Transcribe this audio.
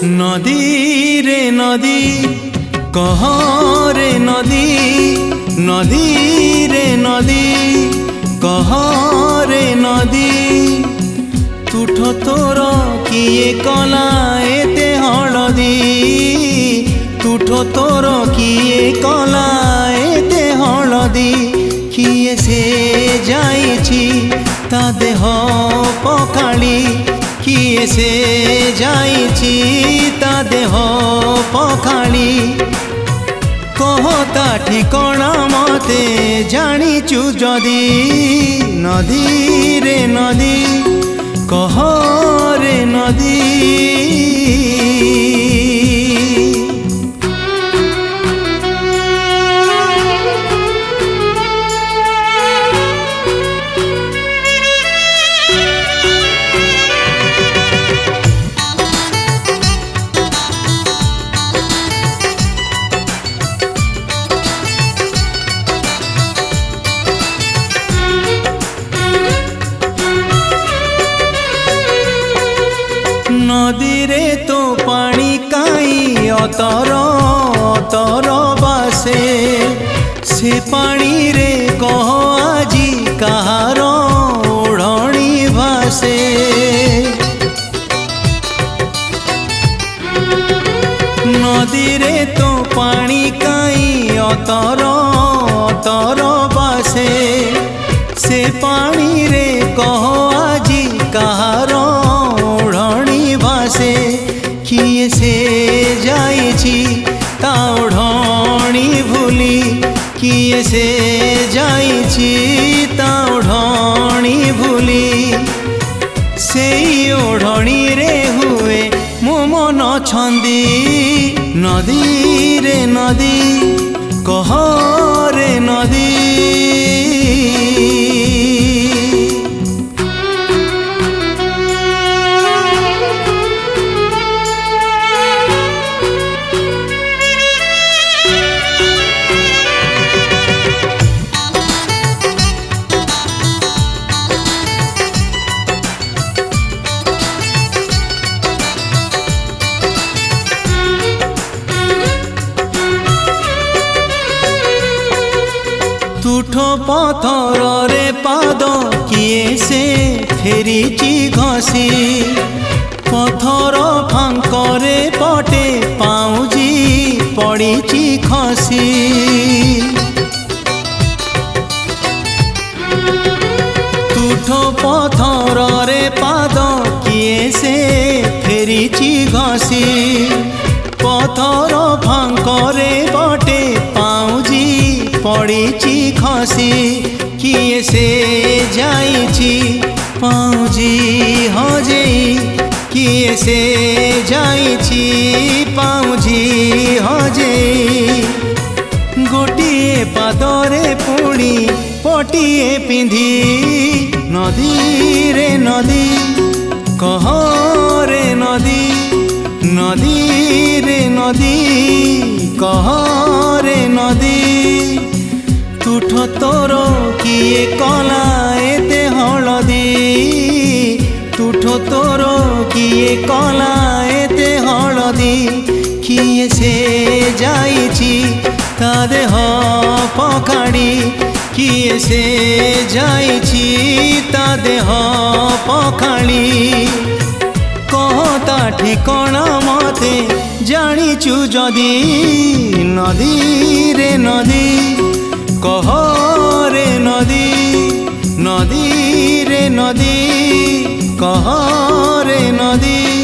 नदी रे नदी कह रे नदी नदी रे नदी कह रे नदी तुठ तोर किए कला एते हलदी तुठ तोर किए कला एते हलदी किए से जाइछि ता देह पखाड़ी किए से जाइछि ता देह पखाड़ी कहता ठिकणा मते जानिचु जदी नदी रे नदी कह रे नदी नदी रे तो पानी काई अतर अतर बासे से पानी रे कह आजी कहार ओढ़णी भासे नदी रे तो पानी काई अतर अतर बासे से पानी रे कह आजी कहार से किए से जाइछि ता ओढ़णी भूली किए से जाइछि ता ओढ़णी भूली से ओढ़णी रे हुए मो मन छंदी नदी रे नदी कह रे नदी तुठ पथर रे पाद किए से फेरीची घसी पथर फांकरे पटे पाउजी पड़ीची खसी तुठ पथर रे पाद किए से फेरीची घसी पथर फांकरे पटे पाउजी पड़ीची खसी किए से जाइछि पाउजी हजेई किए से जाइछि पाउजी हजेई गोटिए पादरे पुणी पटिए पिंधी नदी रे नदी कह रे नदी नदी रे नदी कह रे नदी तुठ तोर किए कला एते हलदी तुठ तोर किए कला एते हलदी किए से जाइछि ता देह पखाड़ी किए से जाइछि ता देह पखाड़ी कहता ठिकणा मते जानिचु जदी नदी रे नदी कह रे नदी नदी रे नदी कह रे नदी।